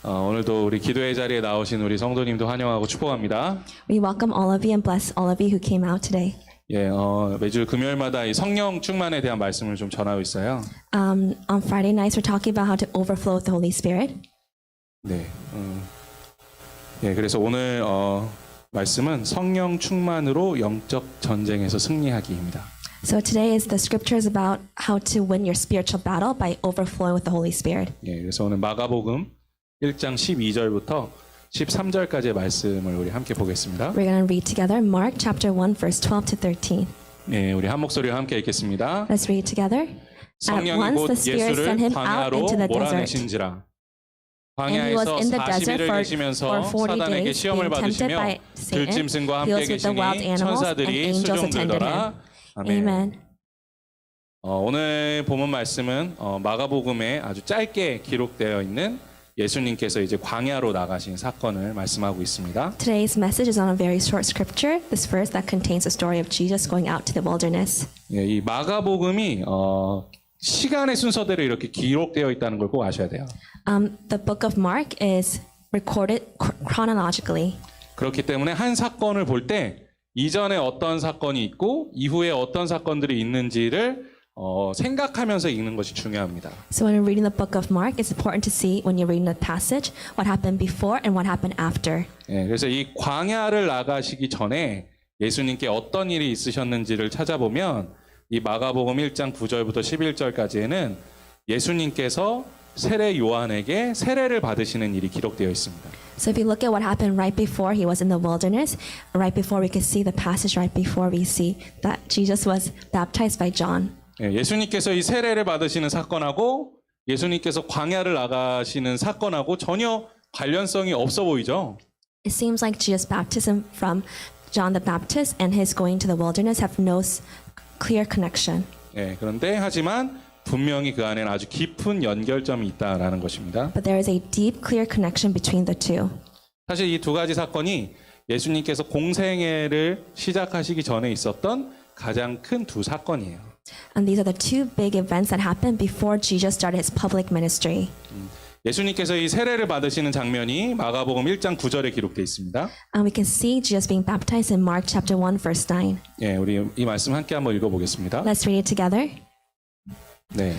오늘도 우리 기도의 자리에 나오신 우리 성도님도 환영하고 축복합니다. We welcome all of you and bless all of you who came out today. 예, 매주 금요일마다 이 성령 충만에 대한 말씀을 좀 전하고 있어요. On Friday nights, we're talking about how to overflow with the Holy Spirit. 네, 예, 그래서 오늘 말씀은 성령 충만으로 영적 전쟁에서 승리하기입니다. So today is the scriptures about how to win your spiritual battle by overflowing with the Holy Spirit. 예, 그래서 오늘 마가복음 1장 12절부터 13절까지의 말씀을 우리 함께 보겠습니다. We're going to read together Mark chapter 1 verse 12 to 13. 예, 우리 한 목소리와 함께 읽겠습니다. Let's read together. At 성령이 once 곧 the Spirit 예수를 sent him out 광야로 into the desert. 몰아내신지라. And he was 광야에서 in the desert 40일을 for 계시면서 40 사단에게 days, 시험을 being tempted 받으시며 by Satan, 들짐승과 함께 deals with the wild 계시니 animals, and 천사들이 angels attended 수종들더라. him. 아멘. Amen. 오늘 본문 말씀은 마가복음에 아주 짧게 기록되어 있는 예수님께서 이제 광야로 나가신 사건을 말씀하고 있습니다. Today's message is on a very short scripture. This verse that contains the story of Jesus going out to the wilderness. 예, 이 마가복음이 시간의 순서대로 이렇게 기록되어 있다는 걸 꼭 아셔야 돼요. The book of Mark is recorded chronologically. 그렇기 때문에 한 사건을 볼 때 이전에 어떤 사건이 있고 이후에 어떤 사건들이 있는지를 생각하면서 읽는 것이 중요합니다. So when you're reading the book of Mark, it's important to see when you're reading the passage what happened before and what happened after. 예, 그래서 이 광야를 나가시기 전에 예수님께 어떤 일이 있으셨는지를 찾아보면 이 마가복음 1장 9절부터 11절까지에는 예수님께서 세례 요한에게 세례를 받으시는 일이 기록되어 있습니다. So if you look at what happened right before he was in the wilderness, right before we could see the passage right before we see that Jesus was baptized by John. 예, 예수님께서 이 세례를 받으시는 사건하고 예수님께서 광야를 나가시는 사건하고 전혀 관련성이 없어 보이죠. It seems like Jesus' baptism from John the Baptist and his going to the wilderness have no clear connection. 예, 그런데 하지만 분명히 그 안에는 아주 깊은 연결점이 있다라는 것입니다. But there is a deep, clear connection between the two. 사실 이 두 가지 사건이 예수님께서 공생애를 시작하시기 전에 있었던 가장 큰 두 사건이에요. And these are the two big events that happened before Jesus started his public ministry. 예수님께서 이 세례를 받으시는 장면이 마가복음 1장 9절에 기록되어 있습니다. And we can see Jesus being baptized in Mark chapter 1 verse 9. 예, 우리 이 말씀 함께 한번 읽어보겠습니다. Let's read it together. 네.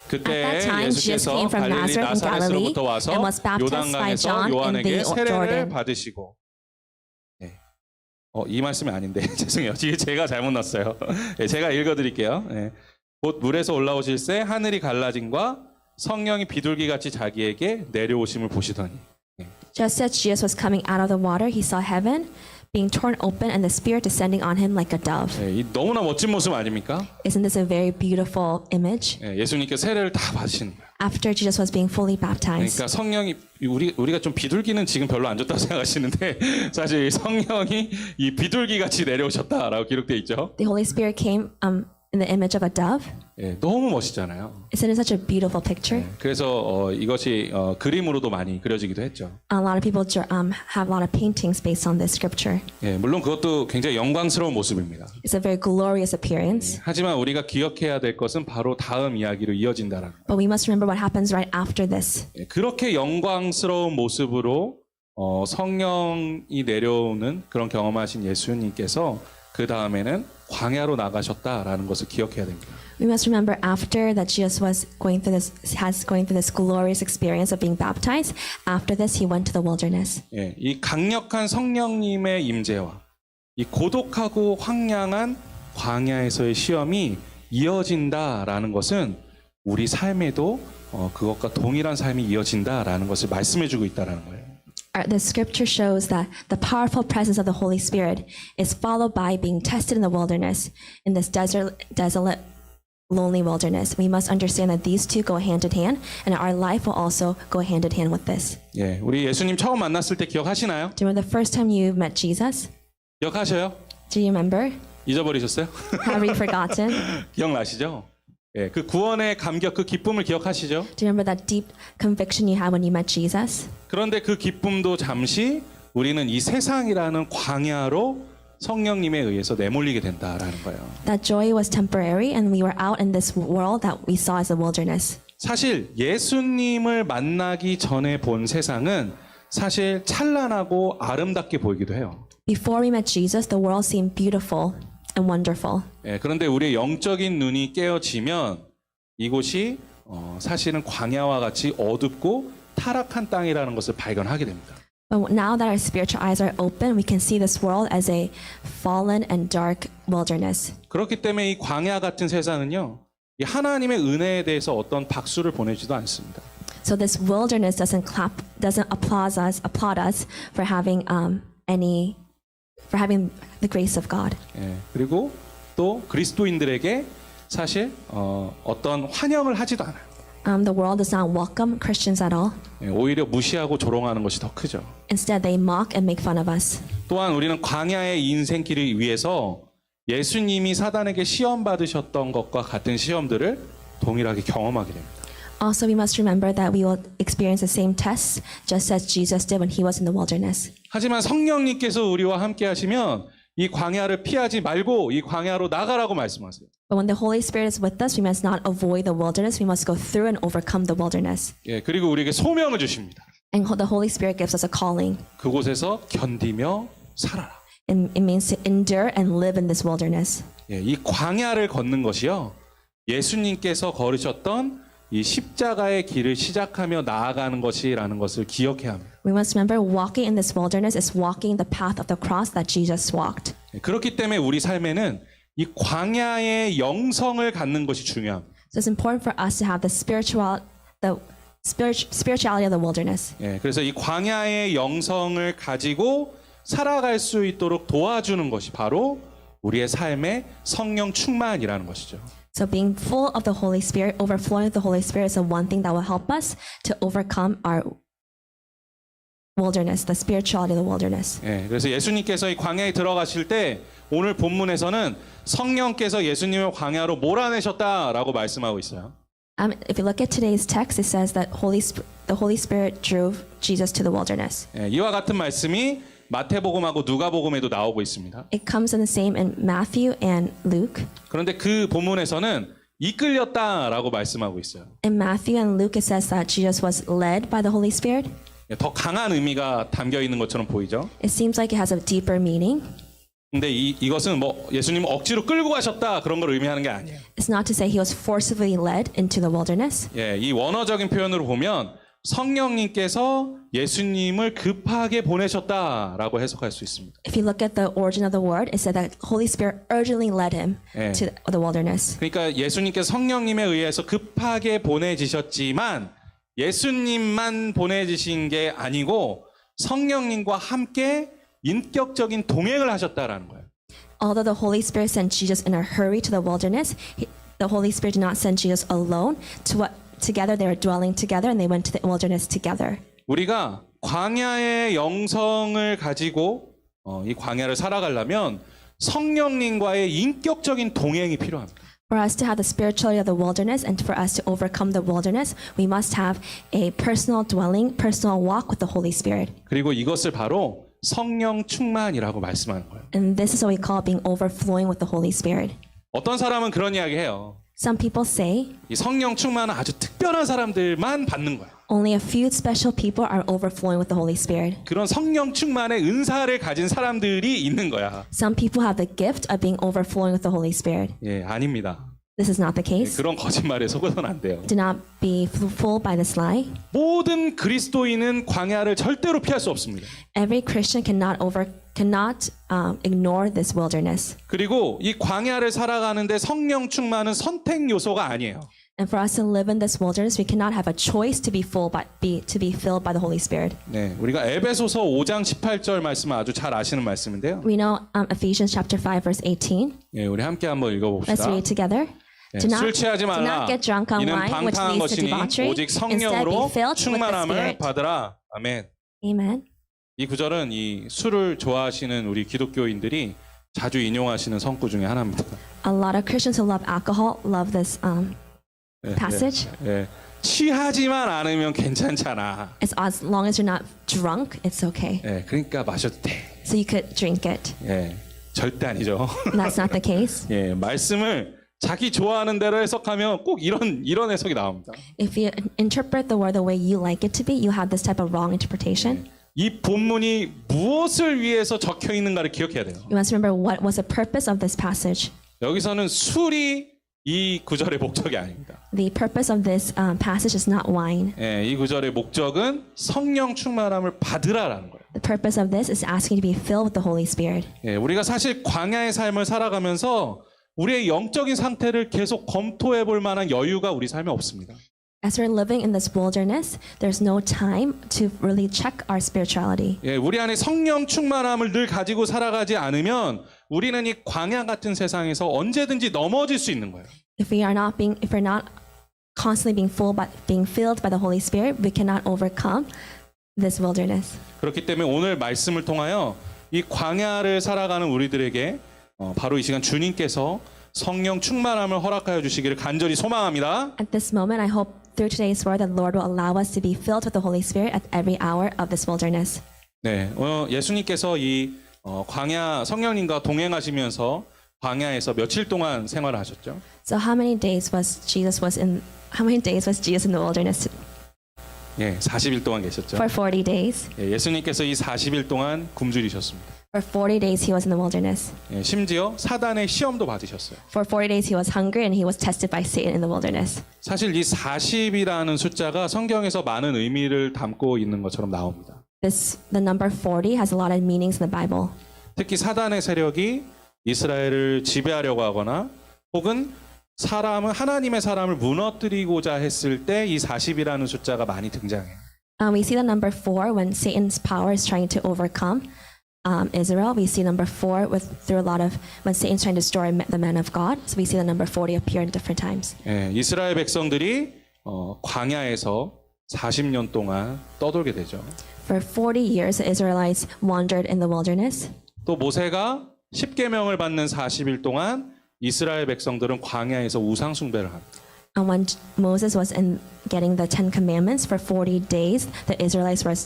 그때 At that time, Jesus 예수께서 came from 갈릴리 Nazareth in Galilee 나사렛으로부터 와서 and was baptized by 요단강에서 John in 요한에게 the 세례를 Jordan. 받으시고. 네. 이 말씀이 아닌데 죄송해요. 이게 제가 잘못 넣었어요. 네, 제가 읽어드릴게요. 네. 곧 물에서 올라오실새 하늘이 갈라짐과 성령이 비둘기같이 자기에게 내려오심을 보시더니. 네. Just as Jesus was coming out of the water, he saw heaven being torn open and the Spirit descending on him like a dove. 네, 이 너무나 멋진 모습 아닙니까? Isn't this a very beautiful image? 네, 예수님께서 세례를 다 받으시는 거예요. After Jesus was being fully baptized. 그러니까 성령이 우리가 좀 비둘기는 지금 별로 안 좋다고 생각하시는데 사실 성령이 이 비둘기 같이 내려오셨다라고 기록되어 있죠. The Holy Spirit came in the image of a dove. 예, 너무 멋있잖아요. Isn't it such a beautiful picture? 그래서 이것이 그림으로도 많이 그려지기도 했죠. A lot of people have a lot of paintings based on this scripture. 예, 물론 그것도 굉장히 영광스러운 모습입니다. It's a very glorious appearance. 하지만 우리가 기억해야 될 것은 바로 다음 이야기로 이어진다라는 거. But we must remember what happens right after this. 예, 그렇게 영광스러운 모습으로 성령이 내려오는 그런 경험하신 예수님께서 그 다음에는 광야로 나가셨다라는 것을 기억해야 됩니다. We must remember after that Jesus was going through this glorious experience of being baptized. After this, he went to the wilderness. 예, 이 강력한 성령님의 임재와 이 고독하고 황량한 광야에서의 시험이 이어진다라는 것은 우리 삶에도 그것과 동일한 삶이 이어진다라는 것을 말씀해주고 있다라는 거예요. The scripture shows that the powerful presence of the Holy Spirit is followed by being tested in the wilderness, in this desolate, lonely wilderness. We must understand that these two go hand in hand, and our life will also go hand in hand with this. 예, 우리 예수님 처음 만났을 때 기억하시나요? Do you remember the first time you met Jesus? 기억하셔요? Do you remember? 잊어버리셨어요? Have you forgotten? 기억나시죠? 예, 그 구원의 감격, 그 기쁨을 기억하시죠? Do you remember that deep conviction you had when you met Jesus? 그런데 그 기쁨도 잠시 우리는 이 세상이라는 광야로 성령님에 의해서 내몰리게 된다라는 거예요. That joy was temporary, and we were out in this world that we saw as a wilderness. 사실 예수님을 만나기 전에 본 세상은 사실 찬란하고 아름답게 보이기도 해요. Before we met Jesus, the world seemed beautiful and wonderful. 예, 그런데 우리의 영적인 눈이 깨어지면 이곳이 사실은 광야와 같이 어둡고 타락한 땅이라는 것을 발견하게 됩니다. But now that our spiritual eyes are open, we can see this world as a fallen and dark wilderness. 그렇기 때문에 이 광야 같은 세상은요, 이 하나님의 은혜에 대해서 어떤 박수를 보내지도 않습니다. So this wilderness doesn't applaud us for having the grace of God. 예, 그리고 또 그리스도인들에게 사실 어떤 환영을 하지도 않아요. The world does not welcome Christians at all. 예, 오히려 무시하고 조롱하는 것이 더 크죠. Instead, they mock and make fun of us. 또한 우리는 광야의 인생길을 위해서 예수님이 사단에게 시험 받으셨던 것과 같은 시험들을 동일하게 경험하게 됩니다. Also, we must remember that we will experience the same tests just as Jesus did when he was in the wilderness. 하지만 성령님께서 우리와 함께 하시면 이 광야를 피하지 말고 이 광야로 나가라고 말씀하세요. But when the Holy Spirit is with us, we must not avoid the wilderness. We must go through and overcome the wilderness. 예, 그리고 우리에게 소명을 주십니다. And the Holy Spirit gives us a calling. 그곳에서 견디며 살아라. And it means to endure and live in this wilderness. 예, 이 광야를 걷는 것이요, 예수님께서 걸으셨던 이 십자가의 길을 시작하며 나아가는 것이라는 것을 기억해야 합니다. We must remember walking in this wilderness is walking the path of the cross that Jesus walked. 예, 그렇기 때문에 우리 삶에는 이 광야의 영성을 갖는 것이 중요합니다. So it's important for us to have the spirituality of the wilderness. 예, 그래서 이 광야의 영성을 가지고 살아갈 수 있도록 도와주는 것이 바로 우리의 삶의 성령 충만이라는 것이죠. So being full of the Holy Spirit, overflowing with the Holy Spirit is the one thing that will help us to overcome our wilderness, the spirituality of the wilderness. 예, 그래서 예수님께서 이 광야에 들어가실 때 오늘 본문에서는 성령께서 예수님을 광야로 몰아내셨다라고 말씀하고 있어요. If you look at today's text, it says that the Holy Spirit drove Jesus to the wilderness. 예, 이와 같은 말씀이 마태복음하고 누가복음에도 나오고 있습니다. It comes in the same in Matthew and Luke. 그런데 그 본문에서는 이끌렸다라고 말씀하고 있어요. In Matthew and Luke, it says that Jesus was led by the Holy Spirit. 예, 더 강한 의미가 담겨 있는 것처럼 보이죠. It seems like it has a deeper meaning. 근데 이것은 뭐 예수님 억지로 끌고 가셨다 그런 걸 의미하는 게 아니에요. It's not to say he was forcibly led into the wilderness. 예, 이 원어적인 표현으로 보면 성령님께서 예수님을 급하게 보내셨다라고 해석할 수 있습니다. If you look at the origin of the word, it said that Holy Spirit urgently led him 예. to the wilderness. 그러니까 예수님께서 성령님에 의해서 급하게 보내지셨지만 예수님만 보내지신 게 아니고 성령님과 함께 인격적인 동행을 하셨다라는 거예요. Although the Holy Spirit sent Jesus in a hurry to the wilderness, the Holy Spirit did not send Jesus alone. Together they were dwelling together and they went to the wilderness together. 우리가 광야의 영성을 가지고 이 광야를 살아가려면 성령님과의 인격적인 동행이 필요합니다. For us to have the spirituality of the wilderness and for us to overcome the wilderness, we must have a personal dwelling, personal walk with the Holy Spirit. 그리고 이것을 바로 성령 충만이라고 말씀하는 거예요. And this is what we call being overflowing with the Holy Spirit. 어떤 사람은 그런 이야기 해요. Some people say 이 성령 충만은 아주 특별한 사람들만 받는 거야. only a few special people are overflowing with the Holy Spirit. 그런 성령 충만의 은사를 가진 사람들이 있는 거야. Some people have the gift of being overflowing with the Holy Spirit. 예, 아닙니다. This is not the case. 그런 거짓말에 속아서는 안 돼요. Do not be fooled by this lie. 모든 그리스도인은 광야를 절대로 피할 수 없습니다. Every Christian cannot ignore this wilderness. 그리고 이 광야를 살아가는데 성령 충만은 선택 요소가 아니에요. And for us to live in this wilderness, we cannot have a choice to be filled by the Holy Spirit. 네, 우리가 에베소서 5장 18절 말씀은 아주 잘 아시는 말씀인데요. We know Ephesians chapter 5 verse 18. 예, 우리 함께 한번 Let's 읽어봅시다. read together. 네, Do 술 취하지 not 말라. get drunk on 이는 wine, which 방탕한 leads to 것이니 debauchery. 오직 Instead, be 성령으로 filled with the 충만함을 Spirit. 받으라. 아멘. Amen. 이 구절은 이 술을 좋아하시는 우리 기독교인들이 자주 인용하시는 성구 중에 하나입니다. A lot of Christians who love alcohol love this 예, passage. 예. 취하지만 않으면 괜찮잖아. It's as long as you're not drunk, it's okay. 예, 그러니까 마셔도 돼. So you could drink it. 예. 절대 아니죠. That's not the case. 예, 말씀을 자기 좋아하는 대로 해석하면 꼭 이런 해석이 나옵니다. If you interpret the word the way you like it to be, you have this type of wrong interpretation. 이 본문이 무엇을 위해서 적혀 있는가를 기억해야 돼요. You must remember what was the purpose of this passage. 여기서는 술이 이 구절의 목적이 아닙니다. The purpose of this passage is not wine. 예, 이 구절의 목적은 성령 충만함을 받으라라는 거예요. The purpose of this is asking to be filled with the Holy Spirit. 예, 우리가 사실 광야의 삶을 살아가면서 우리의 영적인 상태를 계속 검토해 볼 만한 여유가 우리 삶에 없습니다. As we're living in this wilderness, there's no time to really check our spirituality. 예, 우리 안에 성령 충만함을 늘 가지고 살아가지 않으면 우리는 이 광야 같은 세상에서 언제든지 넘어질 수 있는 거예요. If we're not constantly being filled by the Holy Spirit, we cannot overcome this wilderness. 그렇기 때문에 오늘 말씀을 통하여 이 광야를 살아가는 우리들에게 바로 이 시간 주님께서 성령 충만함을 허락하여 주시기를 간절히 소망합니다. At this moment, I hope through today's word that the Lord will allow us to be filled with the Holy Spirit at every hour of this wilderness. 네, 예수님께서 이 광야 성령님과 동행하시면서 광야에서 며칠 동안 생활하셨죠? So how many days was Jesus in the wilderness? 예, 40일 동안 계셨죠. For 40 days. 예, 예수님께서 이 40일 동안 굶주리셨습니다. For 40 days he was in the wilderness. 예, 심지어 사단의 시험도 받으셨어요. For 40 days he was hungry and he was tested by Satan in the wilderness. 사실 이 40이라는 숫자가 성경에서 많은 의미를 담고 있는 것처럼 나옵니다. The number 40 has a lot of meanings in the Bible. 특히 사단의 세력이 이스라엘을 지배하려고 하거나 혹은 하나님의 사람을 무너뜨리고자 했을 때 이 40이라는 숫자가 많이 등장해요. We see the number 4 when Satan's power is trying to overcome Israel. We see number 4 when Satan's trying to destroy the men of God. So we see the number 40 appear in different times. 예, 이스라엘 백성들이 광야에서 40년 동안 떠돌게 되죠. For 40 years, the Israelites wandered in the wilderness. 또 모세가 10계명을 받는 40일 동안 이스라엘 백성들은 광야에서 우상 숭배를 합니다. And when Moses was getting the 10 commandments for 40 days, the Israelites were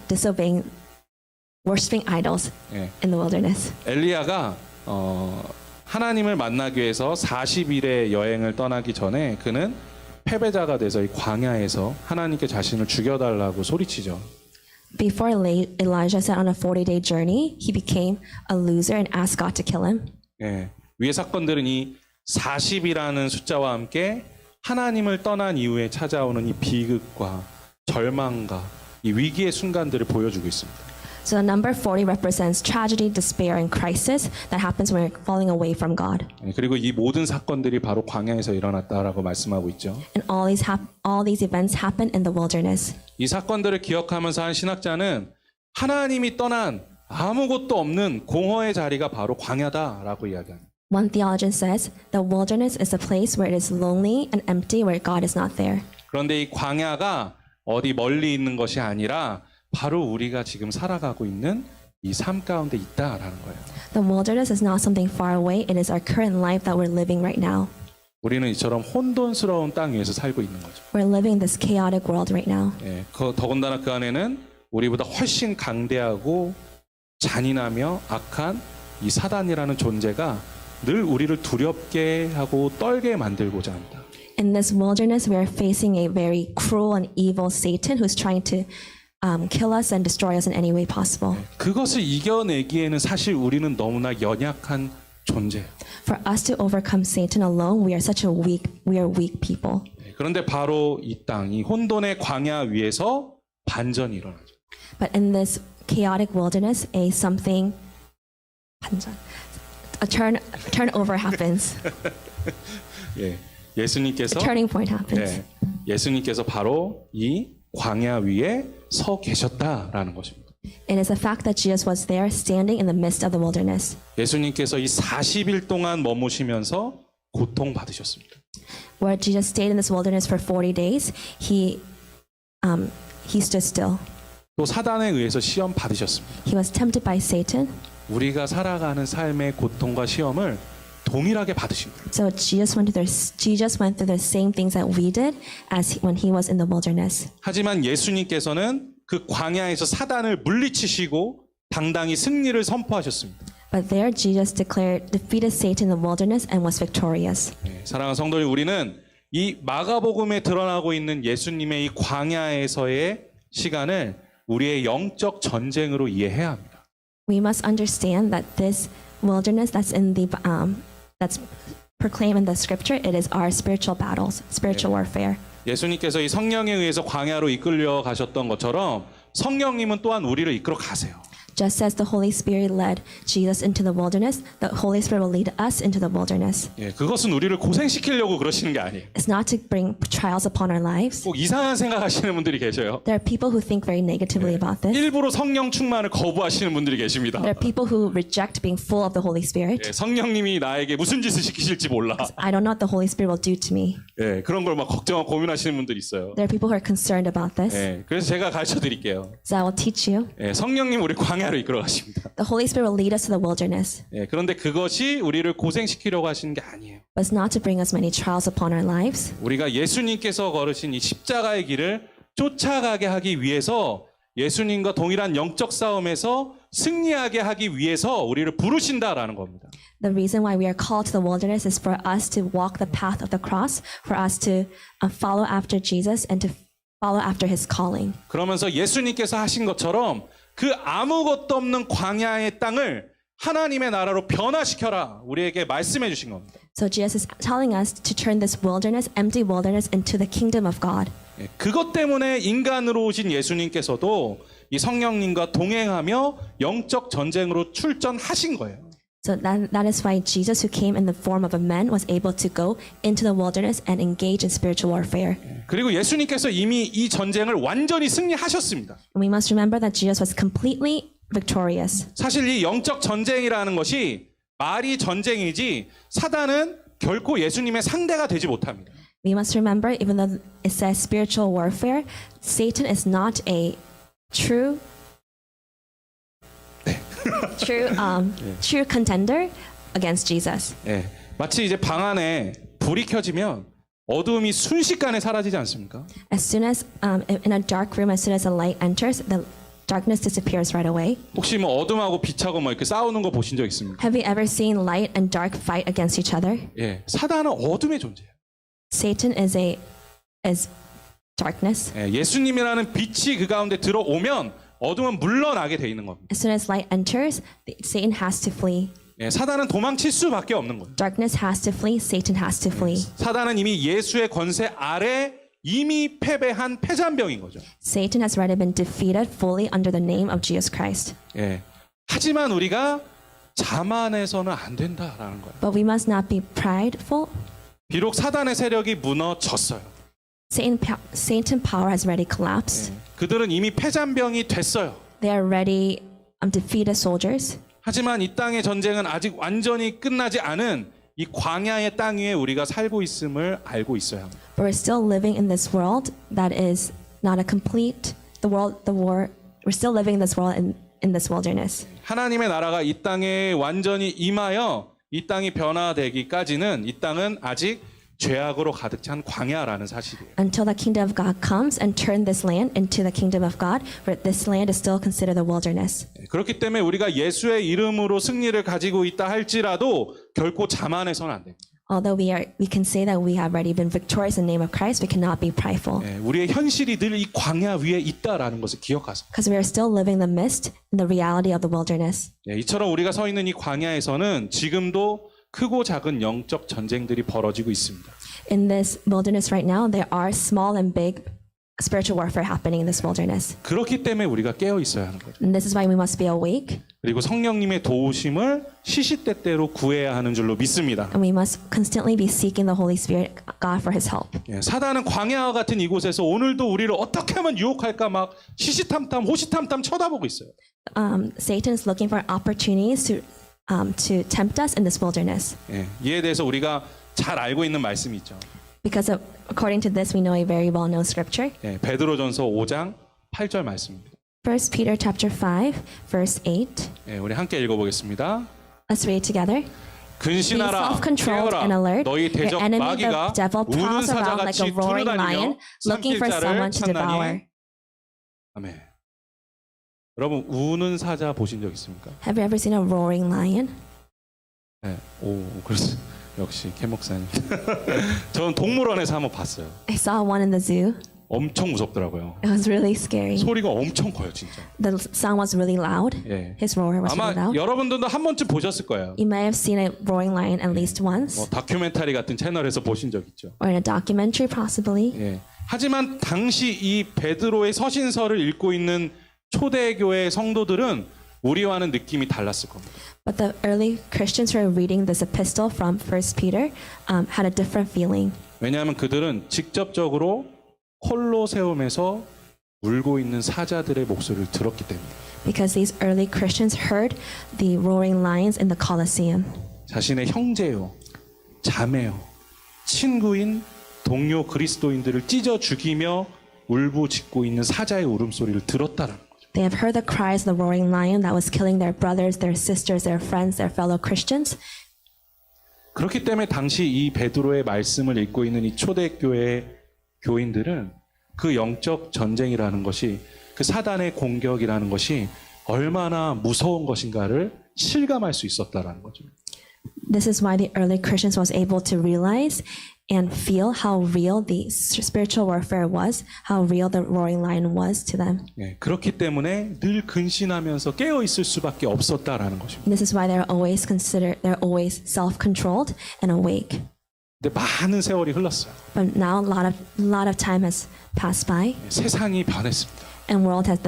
disobeying, worshiping idols 예. in the wilderness. 엘리야가 하나님을 만나기 위해서 40일의 여행을 떠나기 전에 그는 패배자가 돼서 이 광야에서 하나님께 자신을 죽여달라고 소리치죠. Before Elijah set on a 40-day journey, he became a loser and asked God to kill him. 예, 위의 사건들은 이 40이라는 숫자와 함께 하나님을 떠난 이후에 찾아오는 이 비극과 절망과 이 위기의 순간들을 보여주고 있습니다. So the number 40 represents tragedy, despair, and crisis that happens when we're falling away from God. 예, 그리고 이 모든 사건들이 바로 광야에서 일어났다라고 말씀하고 있죠. And all these events happen in the wilderness. 이 사건들을 기억하면서 한 신학자는 하나님이 떠난 아무것도 없는 공허의 자리가 바로 광야다라고 이야기합니다. One theologian says, the wilderness is a place where it is lonely and empty, where God is not there. 그런데 이 광야가 어디 멀리 있는 것이 아니라 바로 우리가 지금 살아가고 있는 이 삶 가운데 있다라는 거예요. The wilderness is not something far away. It is our current life that we're living right now. 우리는 이처럼 혼돈스러운 땅 위에서 살고 있는 거죠. We're living in this chaotic world right now. 예, 더군다나 그 안에는 우리보다 훨씬 강대하고 잔인하며 악한 이 사단이라는 존재가 늘 우리를 두렵게 하고 떨게 만들고자 합니다. In this wilderness, we are facing a very cruel and evil Satan who's trying to kill us and destroy us in any way possible. 그것을 이겨내기에는 사실 우리는 너무나 연약한 존재예요. For us to overcome Satan alone, we are weak people. 그런데 바로 이 땅, 이 혼돈의 광야 위에서 반전이 일어나죠. But in this chaotic wilderness, a turnover happens. 예, 예수님께서 A turning point happens. 예, 예수님께서 바로 이 광야 위에 서 계셨다라는 것입니다. It is a fact that Jesus was there standing in the midst of the wilderness. 예수님께서 이 40일 동안 머무시면서 고통 받으셨습니다. Where Jesus stayed in this wilderness for 40 days, he stood still. 또 사단에 의해서 시험 받으셨습니다. He was tempted by Satan. 우리가 살아가는 삶의 고통과 시험을 동일하게 받으신 거예요. So Jesus went through the same things that we did as when he was in the wilderness. 하지만 예수님께서는 그 광야에서 사단을 물리치시고 당당히 승리를 선포하셨습니다. But there Jesus defeated Satan in the wilderness and was victorious. 사랑하는 성도님, 우리는 이 마가복음에 드러나고 있는 예수님의 이 광야에서의 시간을 우리의 영적 전쟁으로 이해해야 합니다. We must understand that this wilderness that's proclaimed in the scripture, it is our spiritual battles, spiritual warfare. 예수님께서 이 성령에 의해서 광야로 이끌려 가셨던 것처럼 성령님은 또한 우리를 이끌어 가세요. Just as the Holy Spirit led Jesus into the wilderness, the Holy Spirit will lead us into the wilderness. 그것은 우리를 고생시키려고 그러시는 게 아니에요. It's not to bring trials upon our lives. 꼭 이상한 생각하시는 분들이 계셔요. There are people who think very negatively about this. 일부러 성령 충만을 거부하시는 분들이 계십니다. There are people who reject being full of the Holy Spirit. 성령님이 나에게 무슨 짓을 시키실지 몰라. I don't know what the Holy Spirit will do to me. 그런 걸 막 걱정하고 고민하시는 분들이 있어요. There are people who are concerned about this. 그래서 제가 가르쳐 드릴게요. So I will teach you. 성령님 우리 광야로 이끌어 가십니다. The Holy Spirit will lead us to the wilderness. 그런데 그것이 우리를 고생시키려고 하시는 게 아니에요. But it's not to bring us many trials upon our lives. 우리가 예수님께서 걸으신 이 십자가의 길을 쫓아가게 하기 위해서 예수님과 동일한 영적 싸움에서 승리하게 하기 위해서 우리를 부르신다라는 겁니다. The reason why we are called to the wilderness is for us to walk the path of the cross, for us to follow after Jesus and to follow after his calling. 그러면서 예수님께서 하신 것처럼 그 아무것도 없는 광야의 땅을 하나님의 나라로 변화시켜라 우리에게 말씀해 주신 겁니다. So Jesus is telling us to turn this wilderness, empty wilderness, into the kingdom of God. 그것 때문에 인간으로 오신 예수님께서도 이 성령님과 동행하며 영적 전쟁으로 출전하신 거예요. So that is why Jesus, who came in the form of a man, was able to go into the wilderness and engage in spiritual warfare. 그리고 예수님께서 이미 이 전쟁을 완전히 승리하셨습니다. And we must remember that Jesus was completely victorious. 사실 이 영적 전쟁이라는 것이 말이 전쟁이지 사단은 결코 예수님의 상대가 되지 못합니다. We must remember, even though it says spiritual warfare, Satan is not a true contender against Jesus. 마치 이제 방 안에 불이 켜지면 어두움이 순식간에 사라지지 않습니까? As soon as in a dark room, as soon as the light enters, the darkness disappears right away. 혹시 뭐 어둠하고 빛하고 뭐 이렇게 싸우는 거 보신 적 있습니까? Have you ever seen light and dark fight against each other? 사단은 어둠의 존재예요. Satan is darkness. 예수님이라는 빛이 그 가운데 들어오면 어둠은 물러나게 돼 있는 겁니다. As soon as light enters, Satan has to flee. 사단은 도망칠 수밖에 없는 거예요. Darkness has to flee. Satan has to flee. 사단은 이미 예수의 권세 아래 이미 패배한 패잔병인 거죠. Satan has already been defeated fully under the name of Jesus Christ. 하지만 우리가 자만해서는 안 된다라는 거예요. But we must not be prideful. 비록 사단의 세력이 무너졌어요. Satan power has already collapsed. 그들은 이미 패잔병이 됐어요. They are already defeated soldiers. 하지만 이 땅의 전쟁은 아직 완전히 끝나지 않은 이 광야의 땅 위에 우리가 살고 있음을 알고 있어야 합니다. But we're still living in this world that is not a complete war. We're still living in this world in this wilderness. 하나님의 나라가 이 땅에 완전히 임하여 이 땅이 변화되기까지는 이 땅은 아직 죄악으로 가득 찬 광야라는 사실이에요. Until the kingdom of God comes and turn this land into the kingdom of God, but this land is still considered a wilderness. 그렇기 때문에 우리가 예수의 이름으로 승리를 가지고 있다 할지라도 결코 자만해서는 안 됩니다. Although we can say that we have already been victorious in the name of Christ, we cannot be prideful. 우리의 현실이 늘 이 광야 위에 있다라는 것을 기억하세요. Because we are still living the mist in the reality of the wilderness. 이처럼 우리가 서 있는 이 광야에서는 지금도 크고 작은 영적 전쟁들이 벌어지고 있습니다. In this wilderness right now, there are small and big spiritual warfare happening in this wilderness. 그렇기 때문에 우리가 깨어 있어야 하는 거죠. And this is why we must be awake. 그리고 성령님의 도우심을 시시때때로 구해야 하는 줄로 믿습니다. And we must constantly be seeking the Holy Spirit, God, for His help. 사단은 광야와 같은 이곳에서 오늘도 우리를 어떻게 하면 유혹할까 막 시시탐탐 호시탐탐 쳐다보고 있어요. Satan is looking for opportunities to tempt us in this wilderness. 이에 대해서 우리가 잘 알고 있는 말씀이 있죠. Because according to this, we know a very well-known scripture. 베드로전서 5장 8절 말씀입니다. 1 Peter chapter 5, verse 8. 우리 함께 읽어보겠습니다. Let's read together. Be 근신하라 self-controlled and 깨어라 alert. 너희 Your 대적 enemy, the 마귀가 devil, 우는 prowls around like a 사자같이 roaring 두루다니며 lion, looking for 삼킬 someone 자를 to devour. 찾나니 아멘. 여러분 우는 사자 보신 적 있습니까? Have you ever seen a roaring lion? 네. 오, 그래서 역시 캐 목사님. 저는 동물원에서 한번 봤어요. I saw one in the zoo. 엄청 무섭더라고요. It was really scary. 소리가 엄청 커요, 진짜. The sound was really loud. 예. His roar was 아마 really loud. 여러분들도 한 번쯤 보셨을 거예요. You may have seen a roaring lion at least once, 뭐 다큐멘터리 같은 채널에서 보신 적 있죠. or in a documentary possibly. 예. 하지만 당시 이 베드로의 서신서를 읽고 있는 초대교회 성도들은 우리와는 느낌이 달랐을 겁니다. But the early Christians who were reading this epistle from 1 Peter had a different feeling. 왜냐하면 그들은 직접적으로 콜로세움에서 울고 있는 사자들의 목소리를 들었기 때문에 Because these early Christians heard the roaring lions in the Colosseum. 자신의 형제요, 자매요, 친구인 동료 그리스도인들을 찢어 죽이며 울부짖고 있는 사자의 울음소리를 들었다라는 거죠. They have heard the cries of the roaring lion that was killing their brothers, their sisters, their friends, their fellow Christians. 그렇기 때문에 당시 이 베드로의 말씀을 읽고 있는 이 초대교회 교인들은 그 영적 전쟁이라는 것이 그 사단의 공격이라는 것이 얼마나 무서운 것인가를 실감할 수 있었다라는 거죠. This is why the early Christians was able to realize and feel how real the spiritual warfare was, how real the roaring lion was to them. 예, 그렇기 때문에 늘 근신하면서 깨어 있을 수밖에 없었다라는 것입니다. And this is why they're always self-controlled and awake. 근데 많은 세월이 흘렀어요. But now a lot of time has passed by, 세상이 변했습니다. and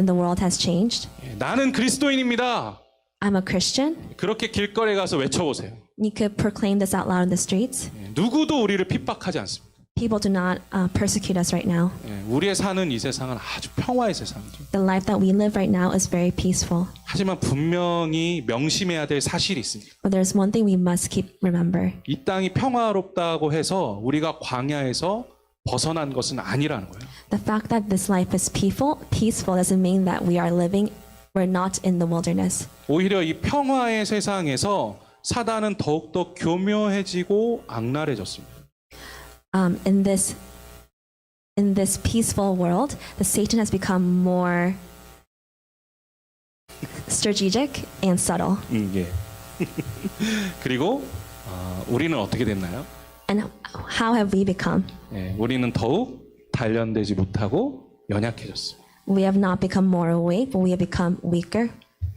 the world has changed. 예, 나는 그리스도인입니다. I'm a Christian. 그렇게 길거리에 가서 외쳐보세요. You could proclaim this out loud in the streets. 예, 누구도 우리를 핍박하지 않습니다. People do not persecute us right now. 예, 우리의 사는 이 세상은 아주 평화의 세상이죠. The life that we live right now is very peaceful. 하지만 분명히 명심해야 될 사실이 있습니다. But there's one thing we must keep remember. 이 땅이 평화롭다고 해서 우리가 광야에서 벗어난 것은 아니라는 거예요. The fact that this life is peaceful doesn't mean that we're not in the wilderness. 오히려 이 평화의 세상에서 사단은 더욱더 교묘해지고 악랄해졌습니다. In this peaceful world, the Satan has become more strategic and subtle. 예. 그리고 우리는 어떻게 됐나요? And how have we become? 예, 우리는 더욱 단련되지 못하고 연약해졌어요. We have not become more awake, but we have become weaker.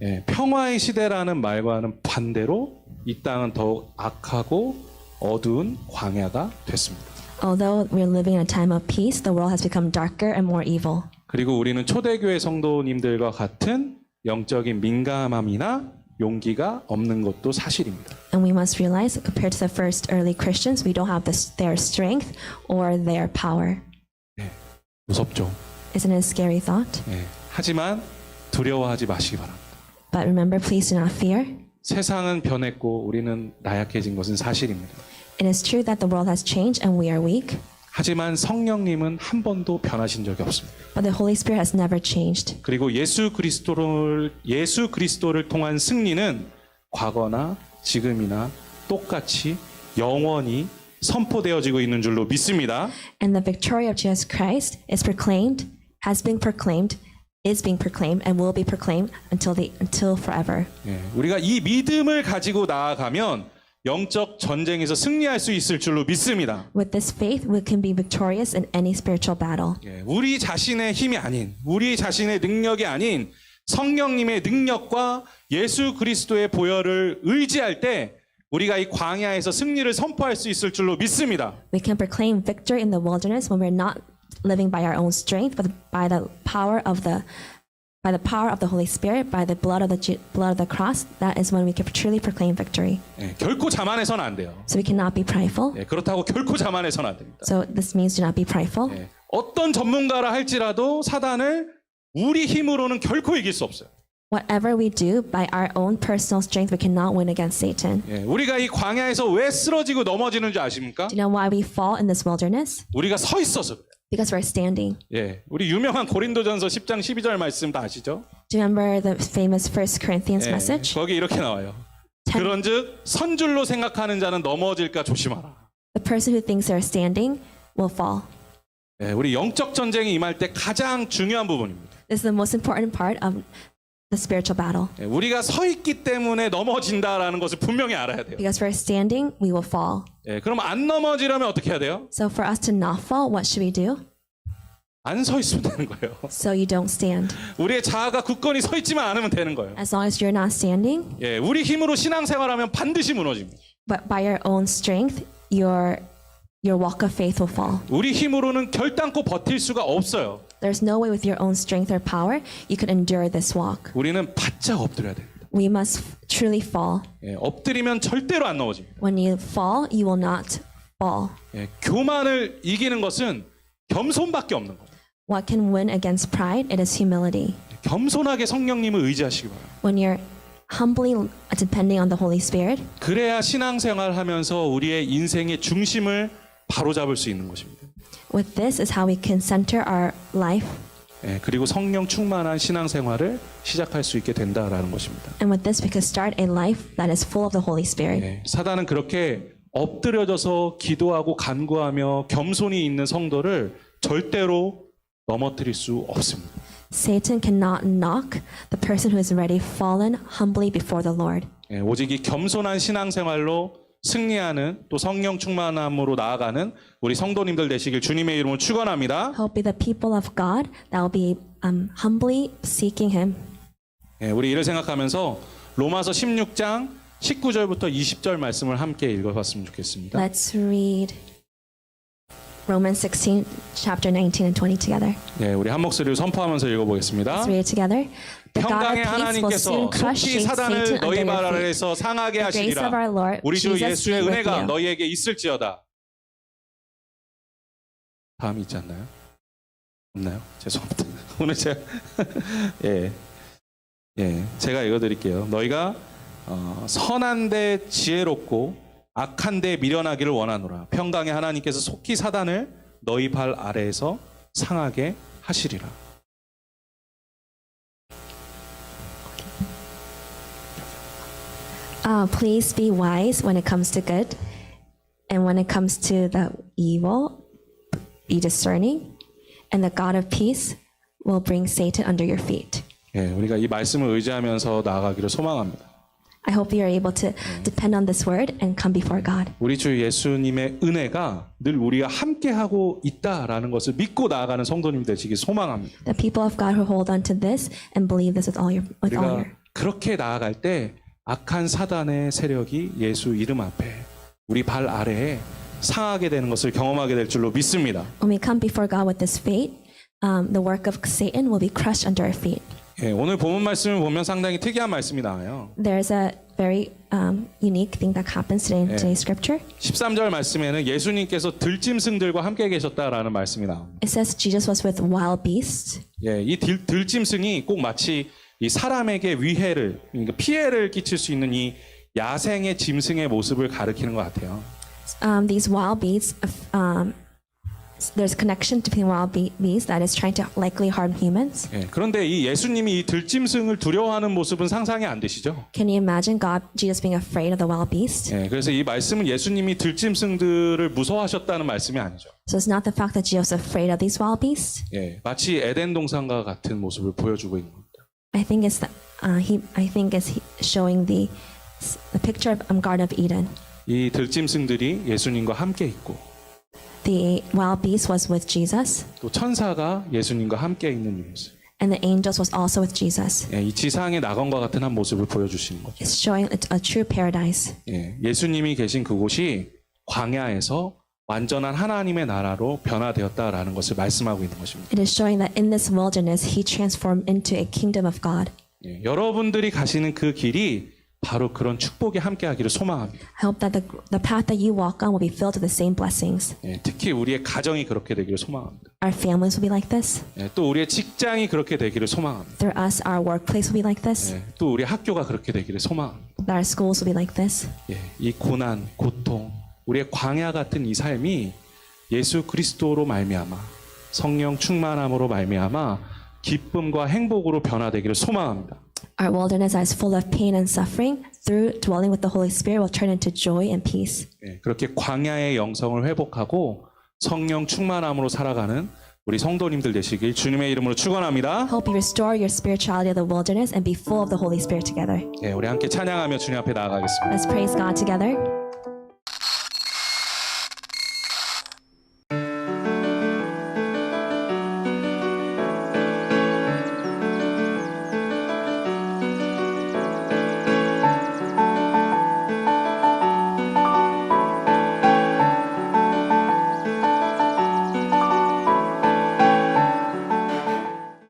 예, 평화의 시대라는 말과는 반대로 이 땅은 더욱 악하고 어두운 광야가 됐습니다. Although we're living in a time of peace, the world has become darker and more evil. 그리고 우리는 초대교회 성도님들과 같은 영적인 민감함이나 용기가 없는 것도 사실입니다. And we must realize, compared to the first early Christians, we don't have their strength or their power. 예, 무섭죠. Isn't it a scary thought? 예, 하지만 두려워하지 마시기 바랍니다. But remember, please do not fear. 세상은 변했고 우리는 나약해진 것은 사실입니다. It is true that the world has changed and we are weak, 하지만 성령님은 한 번도 변하신 적이 없습니다. but the Holy Spirit has never changed. 그리고 예수 그리스도를 통한 승리는 과거나 지금이나 똑같이 영원히 선포되어지고 있는 줄로 믿습니다. And the victory of Jesus Christ is proclaimed, has been proclaimed, is being proclaimed, and will be proclaimed until forever. 예, 우리가 이 믿음을 가지고 나아가면 영적 전쟁에서 승리할 수 있을 줄로 믿습니다. With this faith, we can be victorious in any spiritual battle. 예, 우리 자신의 힘이 아닌, 우리 자신의 능력이 아닌 성령님의 능력과 예수 그리스도의 보혈을 의지할 때 우리가 이 광야에서 승리를 선포할 수 있을 줄로 믿습니다. We can proclaim victory in the wilderness when we're not living by our own strength, but by the power of the Holy Spirit, by the blood of the cross. That is when we can truly proclaim victory. 예, 결코 자만해서는 안 돼요. So we cannot be prideful. 예, 그렇다고 결코 자만해서는 안 됩니다. So this means do not be prideful. 예, 어떤 전문가라 할지라도 사단을 우리 힘으로는 결코 이길 수 없어요. Whatever we do by our own personal strength, we cannot win against Satan. 예, 우리가 이 광야에서 왜 쓰러지고 넘어지는 줄 아십니까? Do you know why we fall in this wilderness? 우리가 서 있어서 그래요. Because we're standing. 예, 우리 유명한 고린도전서 10장 12절 말씀 다 아시죠? Do you remember the famous 1 Corinthians 예, message? 거기 이렇게 나와요. 그런즉 선줄로 생각하는 자는 넘어질까 조심하라. The person who thinks they're standing will fall. 예, 우리 영적 전쟁이 임할 때 가장 중요한 부분입니다. This is the most important part of the spiritual battle. 예, 우리가 서 있기 때문에 넘어진다라는 것을 분명히 알아야 돼요. Because if we're standing, we will fall. 예, 그럼 안 넘어지려면 어떻게 해야 돼요? So for us to not fall, what should we do? 안 서 있으면 되는 거예요. So you don't stand. 우리의 자아가 굳건히 서 있지만 않으면 되는 거예요. As long as you're not standing, 예, 우리 힘으로 신앙생활하면 반드시 무너집니다. but by your own strength, your walk of faith will fall. 우리 힘으로는 결단코 버틸 수가 없어요. There's no way with your own strength or power you could endure this walk. 우리는 바짝 엎드려야 됩니다. We must truly fall. 예, 엎드리면 절대로 안 넘어집니다. When you fall, you will not fall. 예, 교만을 이기는 것은 겸손밖에 없는 거예요. What can win against pride? It is humility. 겸손하게 성령님을 의지하시기 바랍니다. When you're humbly depending on the Holy Spirit, 그래야 신앙생활하면서 우리의 인생의 중심을 바로잡을 수 있는 것입니다. with this is how we can center our life. 예, 그리고 성령 충만한 신앙생활을 시작할 수 있게 된다라는 것입니다. And with this, we can start a life that is full of the Holy Spirit. 예, 사단은 그렇게 엎드려져서 기도하고 간구하며 겸손히 있는 성도를 절대로 넘어뜨릴 수 없습니다. Satan cannot knock the person who is already fallen humbly before the Lord. 예, 오직 이 겸손한 신앙생활로 승리하는 또 성령 충만함으로 나아가는 우리 성도님들 되시길 주님의 이름으로 축원합니다. Help be the people of God that will be humbly seeking Him. 예, 우리 이를 생각하면서 로마서 16장 19절부터 20절 말씀을 함께 읽어봤으면 좋겠습니다. Let's read Romans 16, chapter 19 and 20 together. 예, 우리 한 목소리로 선포하면서 읽어보겠습니다. Let's read it together. The God 평강의 of peace will soon 하나님께서 crush 속히 Satan 사단을 under 너희 발 your feet. 아래에서 상하게 The grace of our 하시리라. Lord 우리 주 Jesus 예수의 be with 은혜가 you. 너희에게 있을지어다. 다음이 있지 않나요? 없나요? 죄송합니다. 오늘 제가 제가 읽어드릴게요. 너희가 선한데 지혜롭고 악한데 미련하기를 원하노라. 평강의 하나님께서 속히 사단을 너희 발 아래에서 상하게 하시리라. Please be wise when it comes to good, and when it comes to the evil, be discerning, and the God of peace will bring Satan under your feet. 예, 우리가 이 말씀을 의지하면서 나아가기를 소망합니다. I hope you are able to depend on this word and come before God. 우리 주 예수님의 은혜가 늘 우리와 함께하고 있다라는 것을 믿고 나아가는 성도님 되시길 소망합니다. The people of God who hold on to this and believe this with all your. 우리가 그렇게 나아갈 때 악한 사단의 세력이 예수 이름 앞에 우리 발 아래에 상하게 되는 것을 경험하게 될 줄로 믿습니다. When we come before God with this faith, the work of Satan will be crushed under our feet. 예, 오늘 본문 말씀을 보면 상당히 특이한 말씀이 나와요. There's a very unique thing that happens today in today's scripture. 13절 말씀에는 예수님께서 들짐승들과 함께 계셨다라는 말씀이 나옵니다. It says Jesus was with wild beasts. 예, 이 들짐승이 꼭 마치 이 사람에게 위해를, 그러니까 피해를 끼칠 수 있는 이 야생의 짐승의 모습을 가리키는 것 같아요. These wild beasts, there's a connection between wild beasts that is trying to likely harm humans. 예, 그런데 이 예수님이 이 들짐승을 두려워하는 모습은 상상이 안 되시죠? Can you imagine Jesus being afraid of the wild beast? 예, 그래서 이 말씀은 예수님이 들짐승들을 무서워하셨다는 말씀이 아니죠. So it's not the fact that Jesus was afraid of these wild beasts. 예, 마치 에덴 동산과 같은 모습을 보여주고 있는 겁니다. I think it's showing the picture of Garden of Eden. 이 들짐승들이 예수님과 함께 있고 The wild beast was with Jesus, 또 천사가 예수님과 함께 있는 이 모습. and the angels was also with Jesus. 예, 이 지상의 낙원과 같은 한 모습을 보여주시는 거죠. It's showing a true paradise. 예, 예수님이 계신 그곳이 광야에서 완전한 하나님의 나라로 변화되었다라는 것을 말씀하고 있는 것입니다. It is showing that in this wilderness, He transformed into a kingdom of God. 예, 여러분들이 가시는 그 길이 바로 그런 축복이 함께하기를 소망합니다. I hope that the path that you walk on will be filled with the same blessings. 예, 특히 우리의 가정이 그렇게 되기를 소망합니다. Our families will be like this. 예, 또 우리의 직장이 그렇게 되기를 소망합니다. Through us, our workplace will be like this. 예, 또 우리 학교가 그렇게 되기를 소망합니다. That our schools will be like this. 예, 이 고난, 고통, 우리의 광야 같은 이 삶이 예수 그리스도로 말미암아 성령 충만함으로 말미암아 기쁨과 행복으로 변화되기를 소망합니다. Our wilderness that is full of pain and suffering, through dwelling with the Holy Spirit, will turn into joy and peace. 예, 그렇게 광야의 영성을 회복하고 성령 충만함으로 살아가는 우리 성도님들 되시길 주님의 이름으로 축원합니다. Hope you restore your spirituality of the wilderness and be full of the Holy Spirit together. 예, 우리 함께 찬양하며 주님 앞에 나아가겠습니다. Let's praise God together.